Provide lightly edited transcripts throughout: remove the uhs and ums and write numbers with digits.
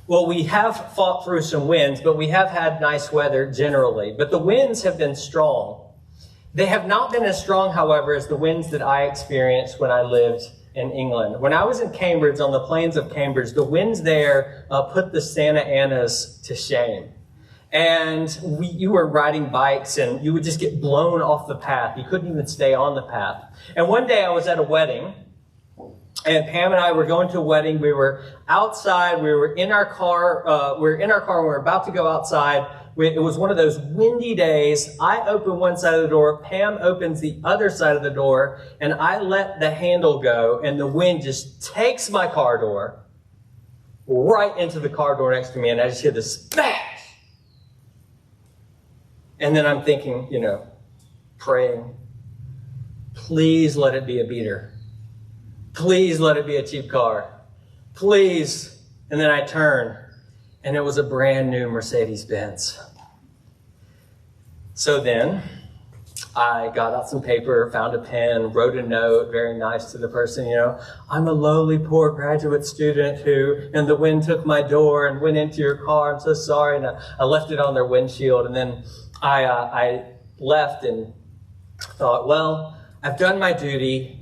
Well, we have fought through some winds, but we have had nice weather generally. But the winds have been strong. They have not been as strong, however, as the winds that I experienced when I lived in England. When I was in Cambridge, on the plains of Cambridge, the winds there put the Santa Anas to shame. And you were riding bikes and you would just get blown off the path. You couldn't even stay on the path. And one day I was at a wedding, and Pam and I were going to a wedding. We were outside. We were in our car. We were about to go outside. It was one of those windy days. I open one side of the door. Pam opens the other side of the door, and I let the handle go, and the wind just takes my car door right into the car door next to me, and I just hear this smash. And then I'm thinking, praying, please let it be a beater. Please let it be a cheap car. Please. And then I turn, and it was a brand new Mercedes-Benz. So then I got out some paper, found a pen, wrote a note, very nice to the person, I'm a lowly, poor graduate student and the wind took my door and went into your car. I'm so sorry. And I left it on their windshield. And then I left and thought, well, I've done my duty.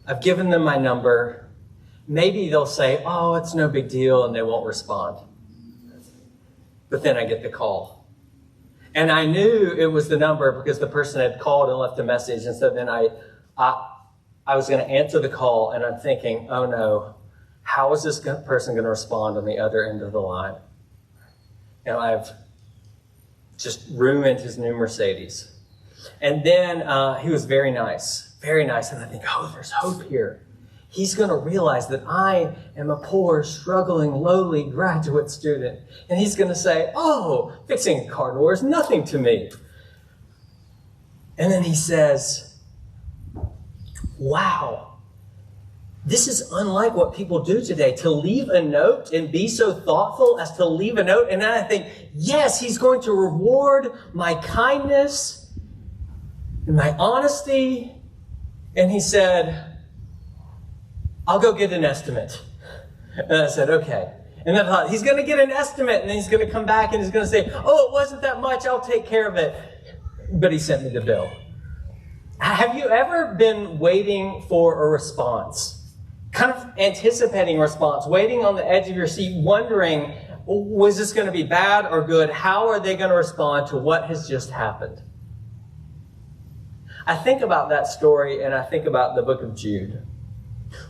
I've given them my number. Maybe they'll say, oh, it's no big deal, and they won't respond. But then I get the call. And I knew it was the number because the person had called and left a message. And so then I was going to answer the call, and I'm thinking, oh no, how is this person going to respond on the other end of the line? I've just ruined his new Mercedes. And then he was very nice. Very nice. And I think, oh, there's hope here. He's going to realize that I am a poor, struggling, lowly graduate student. And he's going to say, oh, fixing a car door is nothing to me. And then he says, wow, this is unlike what people do today, to leave a note and be so thoughtful as to leave a note. And then I think, yes, he's going to reward my kindness and my honesty. And he said, I'll go get an estimate. And I said, okay. And then I thought, he's going to get an estimate, and then he's going to come back and he's going to say, oh, it wasn't that much, I'll take care of it. But he sent me the bill. Have you ever been waiting for a response? Kind of anticipating a response, waiting on the edge of your seat, wondering, was this going to be bad or good? How are they going to respond to what has just happened? I think about that story, and I think about the book of Jude.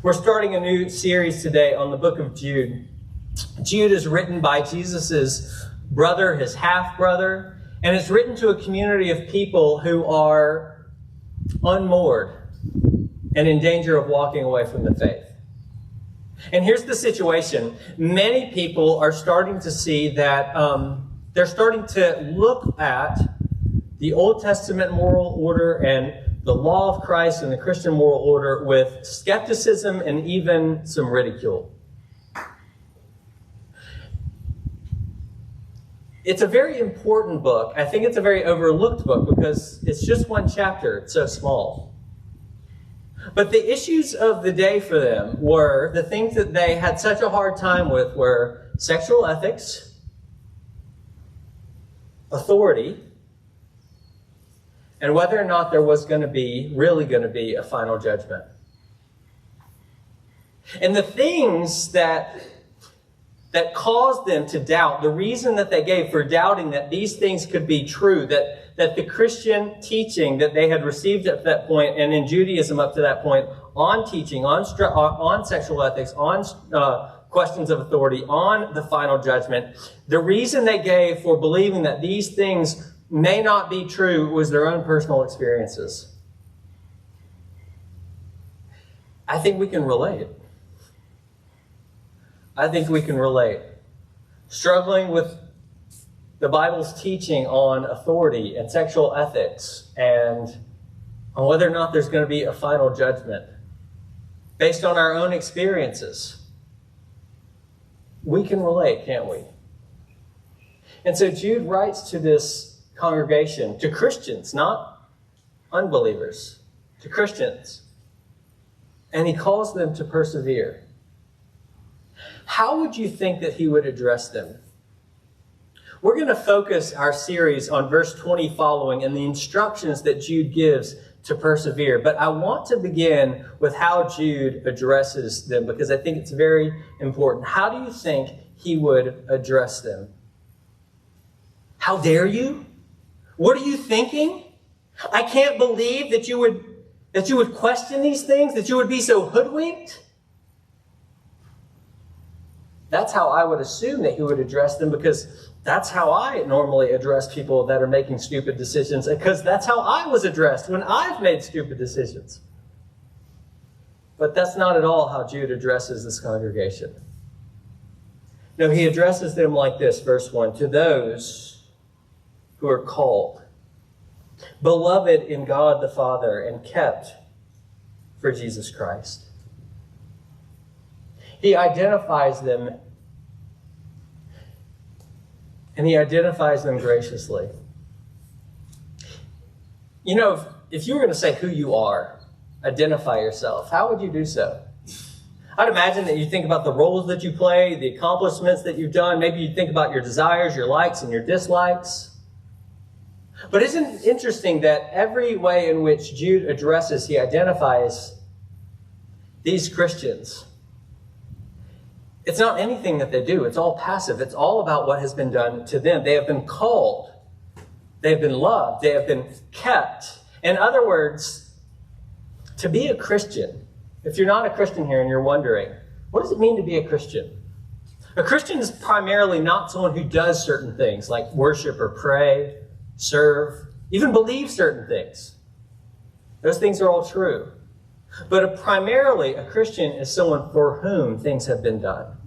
We're starting a new series today on the book of Jude. Jude is written by Jesus' brother, his half-brother, and it's written to a community of people who are unmoored and in danger of walking away from the faith. And here's the situation. Many people are starting to see that they're starting to look at the Old Testament moral order and the law of Christ and the Christian moral order with skepticism and even some ridicule. It's a very important book. I think it's a very overlooked book because it's just one chapter. It's so small. But the issues of the day for them were, the things that they had such a hard time with were sexual ethics, authority, and whether or not there was really going to be a final judgment. And the things that caused them to doubt, the reason that they gave for doubting that these things could be true, that the Christian teaching that they had received at that point, and in Judaism up to that point, on teaching, on sexual ethics, on questions of authority, on the final judgment, the reason they gave for believing that these things may not be true was their own personal experiences. I think we can relate. I think we can relate. Struggling with the Bible's teaching on authority and sexual ethics and on whether or not there's going to be a final judgment based on our own experiences. We can relate, can't we? And so Jude writes to this congregation, to Christians, not unbelievers, to Christians. And he calls them to persevere. how would you think that he would address them? We're going to focus our series on verse 20 following and the instructions that Jude gives to persevere. But I want to begin with how Jude addresses them because I think it's very important. How do you think he would address them? How dare you? What are you thinking? I can't believe that you would question these things, that you would be so hoodwinked. That's how I would assume that he would address them, because that's how I normally address people that are making stupid decisions, because that's how I was addressed when I've made stupid decisions. But that's not at all how Jude addresses this congregation. No, he addresses them like this, verse 1, to those who are called, beloved in God the Father, and kept for Jesus Christ. He identifies them, and he identifies them graciously. You know, if you were going to say who you are, identify yourself, how would you do so? I'd imagine that you think about the roles that you play, the accomplishments that you've done. Maybe you think about your desires, your likes, and your dislikes. But isn't it interesting that every way in which Jude addresses, he identifies these Christians? It's not anything that they do. It's all passive. It's all about what has been done to them. They have been called. They have been loved. They have been kept. In other words, to be a Christian, if you're not a Christian here and you're wondering, what does it mean to be a Christian? A Christian is primarily not someone who does certain things like worship or pray, serve, even believe certain things. Those things are all true. But primarily, a Christian is someone for whom things have been done.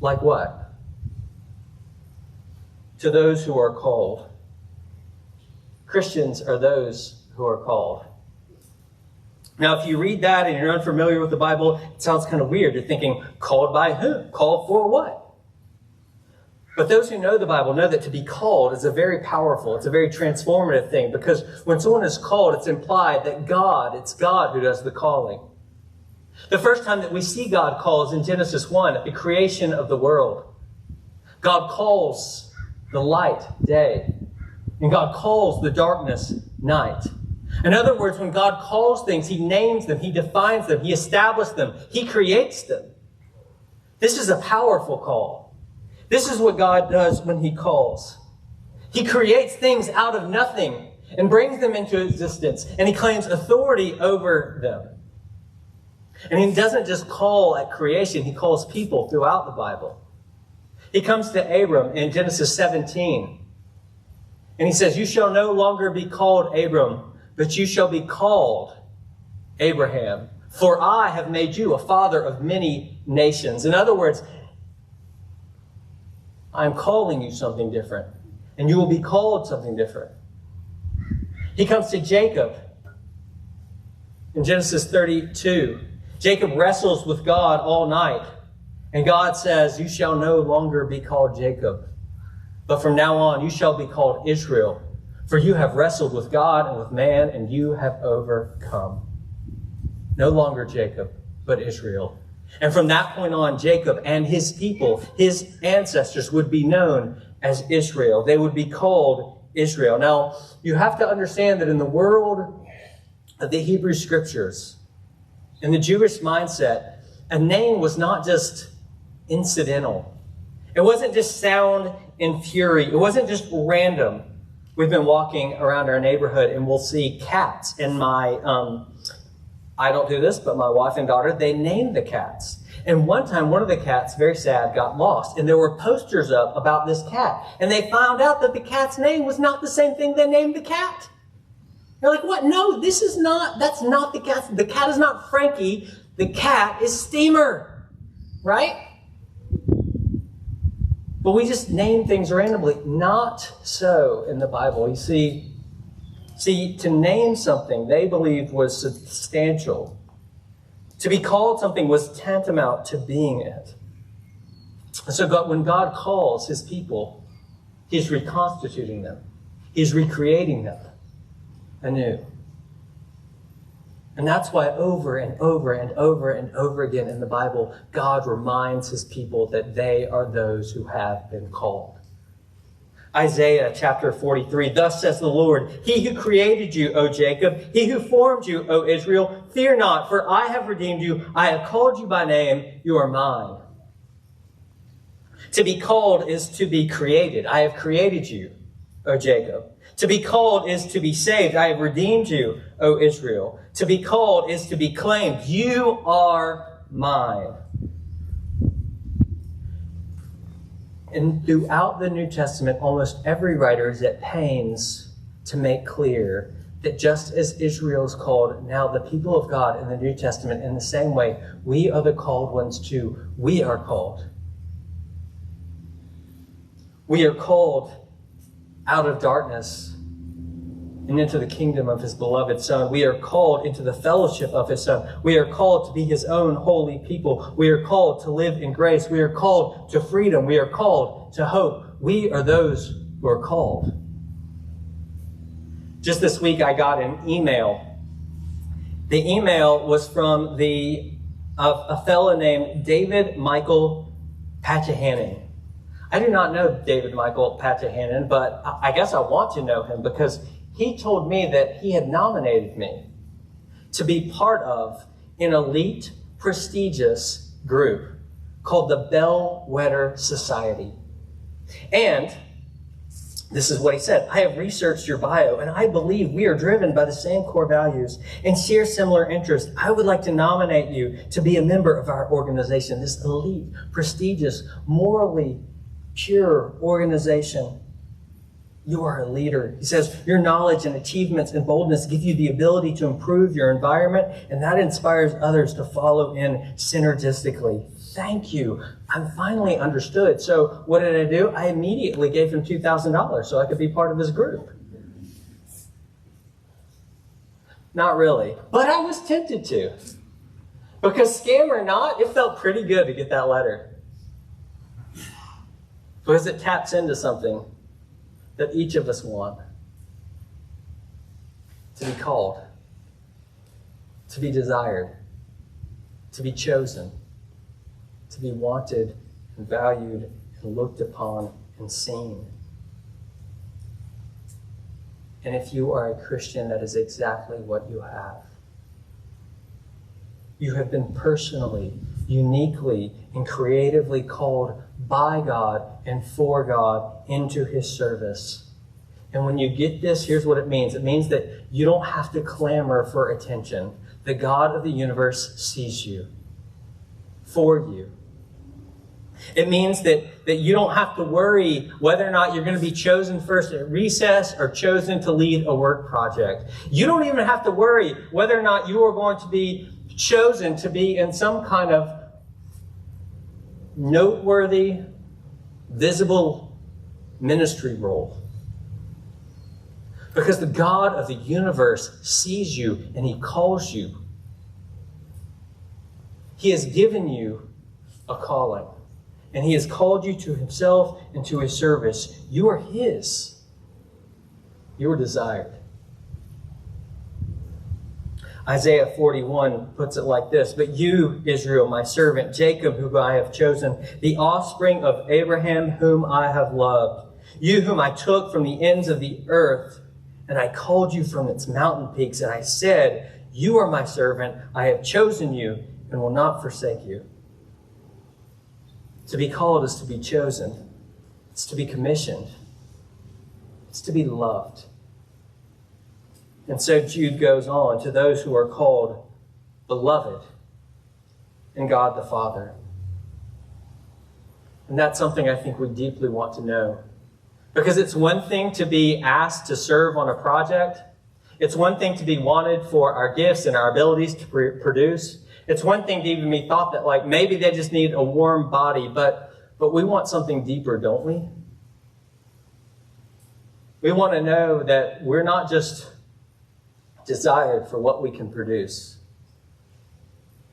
Like what? To those who are called. Christians are those who are called. Now, if you read that and you're unfamiliar with the Bible, it sounds kind of weird. You're thinking, called by whom? Called for what? But those who know the Bible know that to be called is a very powerful, it's a very transformative thing, because when someone is called, it's implied that it's God who does the calling. The first time that we see God call is in Genesis 1, at the creation of the world. God calls the light day, and God calls the darkness night. In other words, when God calls things, he names them, he defines them, he establishes them, he creates them. This is a powerful call. This is what God does when he calls. He creates things out of nothing and brings them into existence, and he claims authority over them. And he doesn't just call at creation, he calls people throughout the Bible. He comes to Abram in Genesis 17, and he says, "You shall no longer be called Abram, but you shall be called Abraham, for I have made you a father of many nations." In other words, I'm calling you something different, and you will be called something different. He comes to Jacob in Genesis 32. Jacob wrestles with God all night, and God says, "You shall no longer be called Jacob, but from now on you shall be called Israel, for you have wrestled with God and with man, and you have overcome." No longer Jacob, but Israel. And from that point on, Jacob and his people, his ancestors, would be known as Israel. They would be called Israel. Now, you have to understand that in the world of the Hebrew Scriptures, in the Jewish mindset, a name was not just incidental. It wasn't just sound and fury. It wasn't just random. We've been walking around our neighborhood and we'll see cats. And I don't do this, but my wife and daughter, they named the cats. And one time, one of the cats, very sad, got lost. And there were posters up about this cat. And they found out that the cat's name was not the same thing they named the cat. They're like, what? No, that's not the cat. The cat is not Frankie. The cat is Steamer. Right? But we just name things randomly. Not so in the Bible. You see, to name something they believed was substantial. To be called something was tantamount to being it. And so when God calls his people, he's reconstituting them. He's recreating them anew. And that's why over and over and over and over again in the Bible, God reminds his people that they are those who have been called. Isaiah chapter 43, thus says the Lord, he who created you, O Jacob, he who formed you, O Israel, fear not, for I have redeemed you. I have called you by name. You are mine. To be called is to be created. I have created you, O Jacob. To be called is to be saved. I have redeemed you, O Israel. To be called is to be claimed. You are mine. And throughout the New Testament, almost every writer is at pains to make clear that just as Israel is called, now the people of God in the New Testament, in the same way, we are the called ones too. We are called. We are called out of darkness and into the kingdom of his beloved Son. We are called into the fellowship of his Son. We are called to be his own holy people. We are called to live in grace. We are called to freedom. We are called to hope. We are those who are called. Just this week, I got an email. The email was from a fellow named David Michael Patchahannon. I do not know David Michael Patchahannon, but I guess I want to know him because he told me that he had nominated me to be part of an elite, prestigious group called the Bellwether Society. And this is what he said. I have researched your bio, and I believe we are driven by the same core values and share similar interests. I would like to nominate you to be a member of our organization, this elite, prestigious, morally pure organization. You are a leader. He says, your knowledge and achievements and boldness give you the ability to improve your environment, and that inspires others to follow in synergistically. Thank you. I'm finally understood. So what did I do? I immediately gave him $2,000 so I could be part of his group. Not really, but I was tempted to. Because scam or not, it felt pretty good to get that letter. Because it taps into something that each of us want. To be called, to be desired, to be chosen, to be wanted and valued and looked upon and seen. And if you are a Christian, that is exactly what you have. You have been personally, uniquely, and creatively called by God and for God into his service. And when you get this, here's what it means. It means that you don't have to clamor for attention. The God of the universe sees you, for you. It means that you don't have to worry whether or not you're going to be chosen first at recess or chosen to lead a work project. You don't even have to worry whether or not you are going to be chosen to be in some kind of noteworthy, visible ministry role. Because the God of the universe sees you and he calls you. He has given you a calling. And he has called you to himself and to his service. You are his. You are desired. Isaiah 41 puts it like this, but you, Israel, my servant, Jacob, whom I have chosen, the offspring of Abraham, whom I have loved, you whom I took from the ends of the earth, and I called you from its mountain peaks, and I said, you are my servant, I have chosen you, and will not forsake you. To be called is to be chosen. It's to be commissioned. It's to be loved. And so Jude goes on, to those who are called beloved in God the Father. And that's something I think we deeply want to know. Because it's one thing to be asked to serve on a project. It's one thing to be wanted for our gifts and our abilities to produce. It's one thing to even be thought that like maybe they just need a warm body, but we want something deeper, don't we? We want to know that we're not just desired for what we can produce,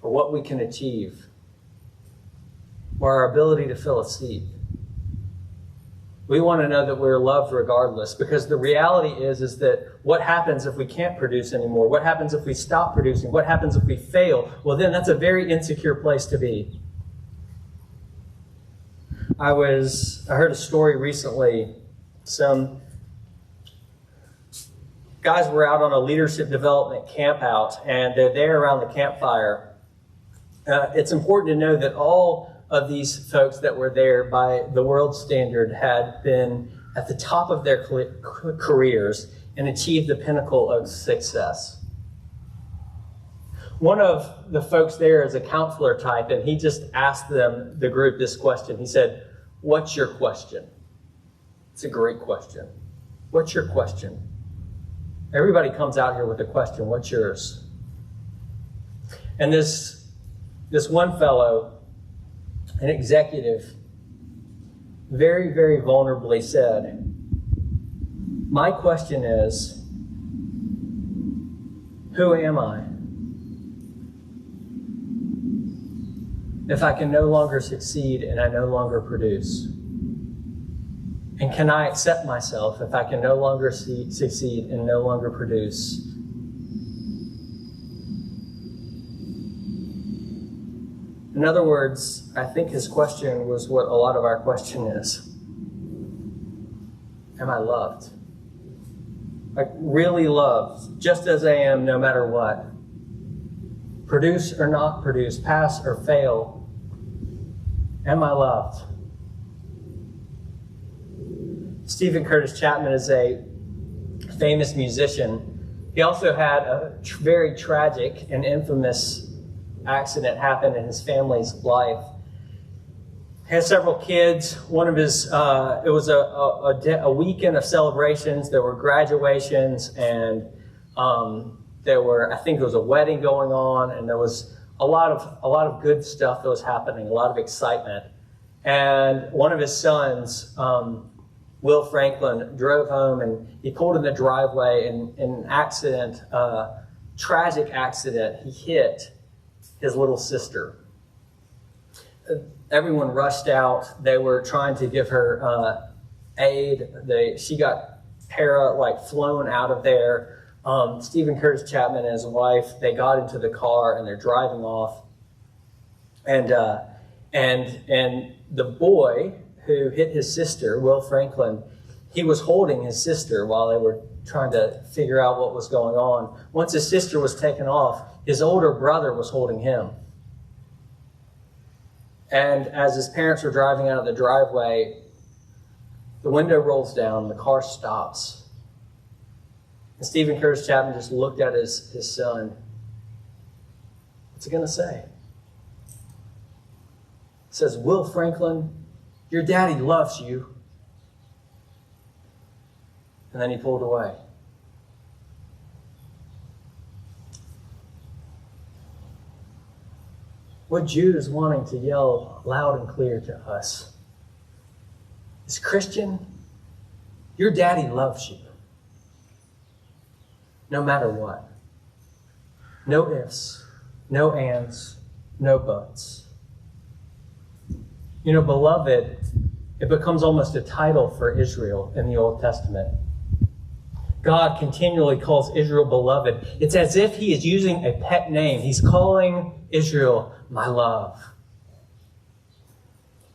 or what we can achieve, or our ability to fill a seat. We want to know that we're loved regardless, because the reality is that what happens if we can't produce anymore? What happens if we stop producing? What happens if we fail? Well, then that's a very insecure place to be. I heard a story recently. Some guys were out on a leadership development camp out, and they're there around the campfire. It's important to know that all of these folks that were there by the world standard had been at the top of their careers and achieved the pinnacle of success. One of the folks there is a counselor type, and he just asked the group, this question. He said, "What's your question?" It's a great question. What's your question? Everybody comes out here with a question. What's yours? And this one fellow, an executive, very, very vulnerably said, "My question is, who am I? If I can no longer succeed and I no longer produce? And can I accept myself if I can no longer succeed and no longer produce?" In other words, I think his question was what a lot of our question is. Am I loved? Like, really loved, just as I am, no matter what. Produce or not produce, pass or fail. Am I loved? Stephen Curtis Chapman is a famous musician. He also had a very tragic and infamous accident happen in his family's life. He had several kids. One of his, it was a weekend of celebrations. There were graduations, and there were, I think, there was a wedding going on, and there was a lot of good stuff that was happening, a lot of excitement. And one of his sons, Will Franklin, drove home, and he pulled in the driveway, and in an accident, tragic accident, he hit his little sister. Everyone rushed out. They were trying to give her aid. She got flown out of there. Stephen Curtis Chapman and his wife, they got into the car and they're driving off. And the boy who hit his sister, Will Franklin, he was holding his sister while they were trying to figure out what was going on. Once his sister was taken off, his older brother was holding him. And as his parents were driving out of the driveway, the window rolls down, the car stops. And Stephen Curtis Chapman just looked at his son. What's he going to say? He says, "Will Franklin, your daddy loves you." And then he pulled away. What Jude is wanting to yell loud and clear to us is, Christian, your daddy loves you. No matter what. No ifs, no ands, no buts. You know, beloved, it becomes almost a title for Israel in the Old Testament. God continually calls Israel beloved. It's as if he is using a pet name. He's calling Israel my love.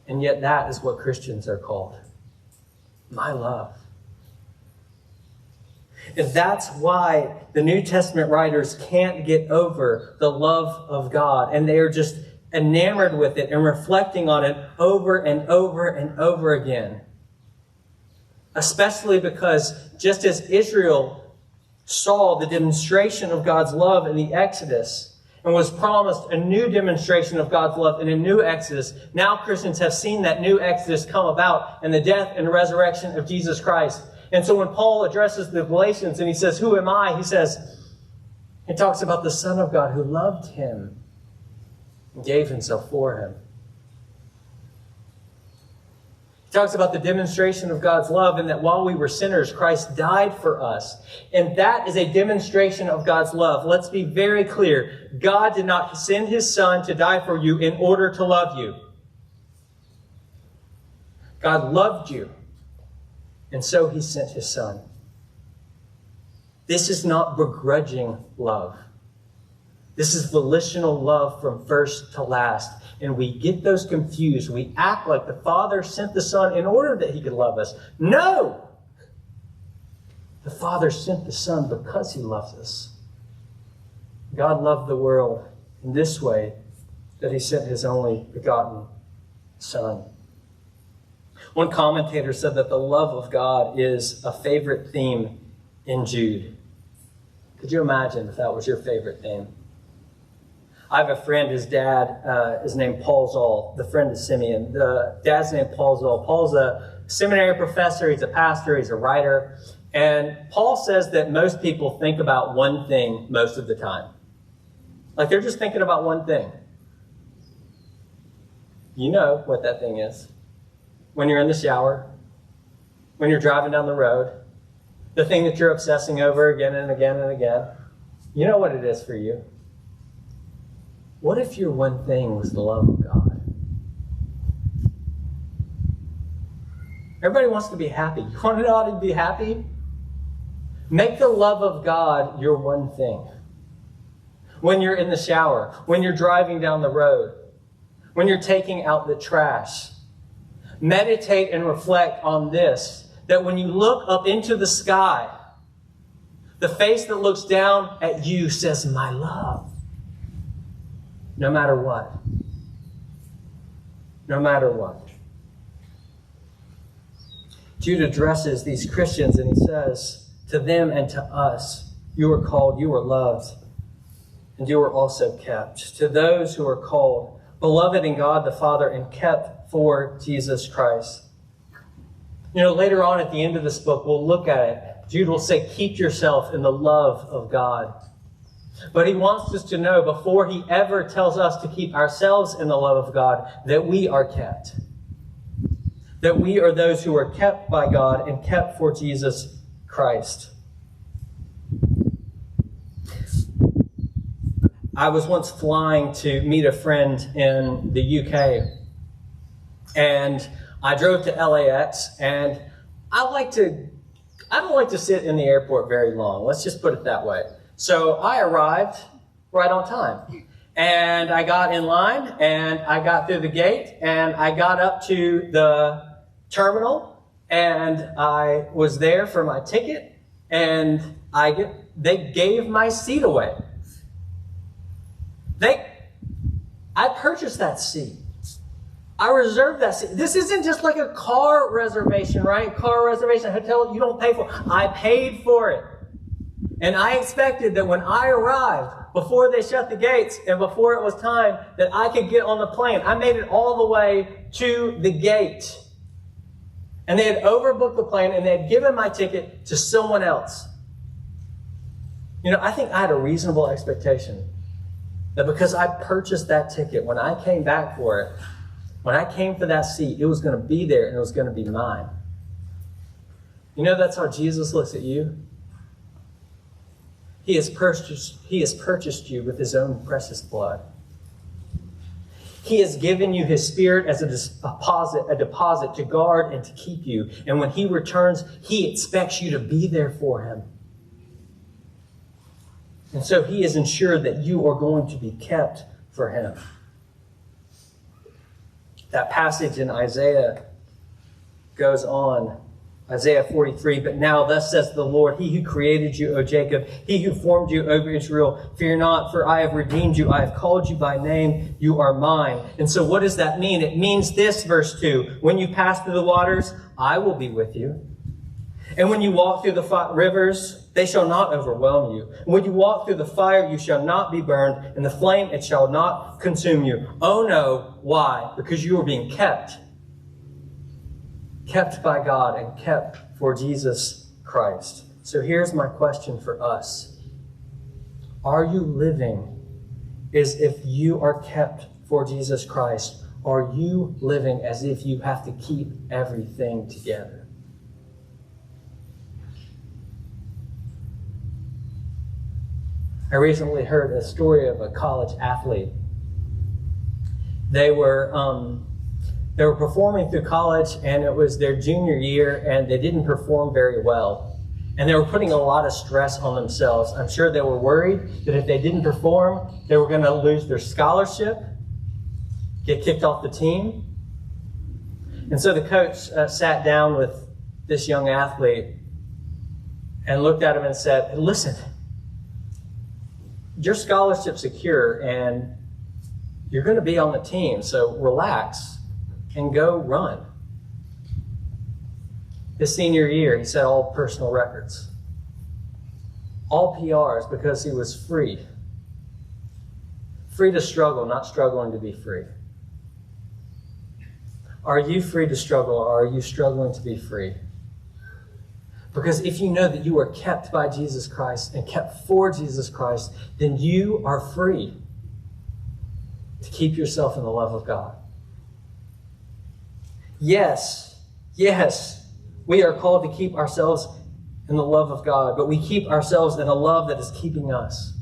And yet that is what Christians are called. My love. And that's why the New Testament writers can't get over the love of God. And they are just enamored with it and reflecting on it over and over and over again. Especially because just as Israel saw the demonstration of God's love in the Exodus and was promised a new demonstration of God's love in a new Exodus, now Christians have seen that new Exodus come about in the death and resurrection of Jesus Christ. And so when Paul addresses the Galatians and he says, "Who am I?" he talks about the Son of God who loved him and gave himself for him. He talks about the demonstration of God's love and that while we were sinners, Christ died for us. And that is a demonstration of God's love. Let's be very clear. God did not send his Son to die for you in order to love you. God loved you And so he sent his son. This is not begrudging love. This is volitional love from first to last. And we get those confused. We act like the Father sent the Son in order that he could love us. No! The Father sent the Son because he loves us. God loved the world in this way, that he sent his only begotten Son. One commentator said that the love of God is a favorite theme in Jude. Could you imagine if that was your favorite theme? I have a friend, his dad is named Paul Zoll. The friend is Simeon. The dad's named Paul Zoll. Paul's a seminary professor. He's a pastor. He's a writer. And Paul says that most people think about one thing most of the time. Like they're just thinking about one thing. You know what that thing is. When you're in the shower, when you're driving down the road, the thing that you're obsessing over again and again and again. You know what it is for you. What if your one thing was the love of God? Everybody wants to be happy. You want to know how to be happy? Make the love of God your one thing. When you're in the shower, when you're driving down the road, when you're taking out the trash, meditate and reflect on this, that when you look up into the sky, the face that looks down at you says, my love. No matter what. No matter what. Jude addresses these Christians and he says, to them and to us, you are called, you are loved, and you are also kept. To those who are called, beloved in God the Father, and kept for Jesus Christ. You know, later on at the end of this book, we'll look at it. Jude will say, keep yourself in the love of God. But he wants us to know before he ever tells us to keep ourselves in the love of God, that we are kept. That we are those who are kept by God and kept for Jesus Christ. I was once flying to meet a friend in the UK. And I drove to LAX, and I don't like to sit in the airport very long. Let's just put it that way. So I arrived right on time. And I got in line, and I got through the gate, and I got up to the terminal, and I was there for my ticket, and they gave my seat away. I purchased that seat. I reserved that seat. This isn't just like a car reservation, right? Car reservation, hotel, you don't pay for it. I paid for it. And I expected that when I arrived, before they shut the gates and before it was time, that I could get on the plane. I made it all the way to the gate. And they had overbooked the plane and they had given my ticket to someone else. You know, I think I had a reasonable expectation that because I purchased that ticket, when I came back for it, when I came for that seat, it was going to be there and it was going to be mine. You know, that's how Jesus looks at you. He has purchased you with his own precious blood. He has given you his Spirit as a deposit to guard and to keep you. And when he returns, he expects you to be there for him. And so he has ensured that you are going to be kept for him. That passage in Isaiah goes on. Isaiah 43, but now thus says the Lord, he who created you, O Jacob, he who formed you, O Israel, fear not, for I have redeemed you. I have called you by name. You are mine. And so what does that mean? It means this, verse 2. When you pass through the waters, I will be with you. And when you walk through the rivers, they shall not overwhelm you. And when you walk through the fire, you shall not be burned, and the flame, it shall not consume you. Oh no, why? Because you are being kept. Kept by God and kept for Jesus Christ. So here's my question for us. Are you living as if you are kept for Jesus Christ? Are you living as if you have to keep everything together? I recently heard a story of a college athlete. They were They were performing through college, and it was their junior year, and they didn't perform very well. And they were putting a lot of stress on themselves. I'm sure they were worried that if they didn't perform, they were going to lose their scholarship, get kicked off the team. And so the coach sat down with this young athlete and looked at him and said, listen, your scholarship's secure and you're going to be on the team, so relax and go run. His senior year, he set all personal records, all PRs, because he was free. Free to struggle, not struggling to be free. Are you free to struggle, or are you struggling to be free? Because if you know that you are kept by Jesus Christ and kept for Jesus Christ, then you are free to keep yourself in the love of God. Yes, we are called to keep ourselves in the love of God, but we keep ourselves in a love that is keeping us.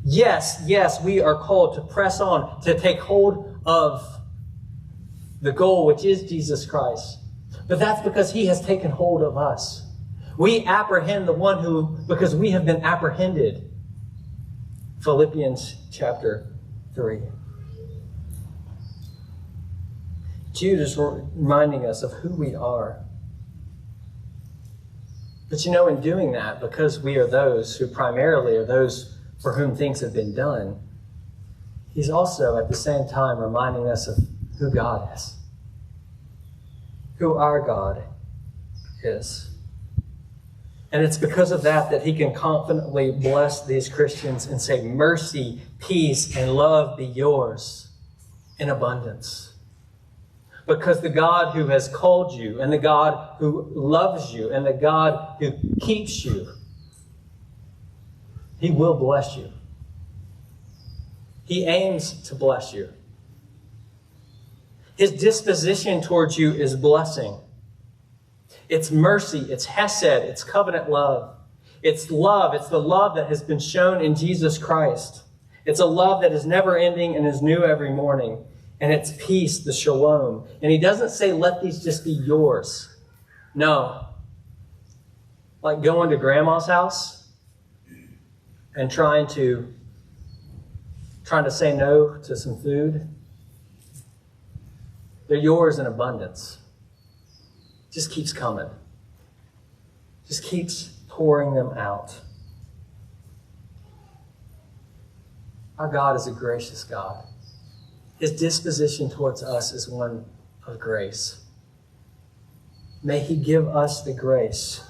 Yes, we are called to press on, to take hold of the goal, which is Jesus Christ. But that's because he has taken hold of us. We apprehend the one who, because we have been apprehended. Philippians chapter 3. Jude is reminding us of who we are. But in doing that, because we are those who primarily are those for whom things have been done, he's also at the same time reminding us of who God is, who our God is. And it's because of that he can confidently bless these Christians and say, mercy, peace, and love be yours in abundance. Because the God who has called you, and the God who loves you, and the God who keeps you, he will bless you. He aims to bless you. His disposition towards you is blessing. It's mercy, it's hesed, it's covenant love. It's love, it's the love that has been shown in Jesus Christ. It's a love that is never ending and is new every morning. And it's peace, the shalom. And he doesn't say, let these just be yours. No. Like going to grandma's house and trying to say no to some food. They're yours in abundance. Just keeps coming. Just keeps pouring them out. Our God is a gracious God. His disposition towards us is one of grace. May he give us the grace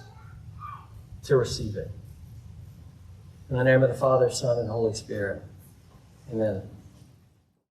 to receive it. In the name of the Father, Son, and Holy Spirit. Amen.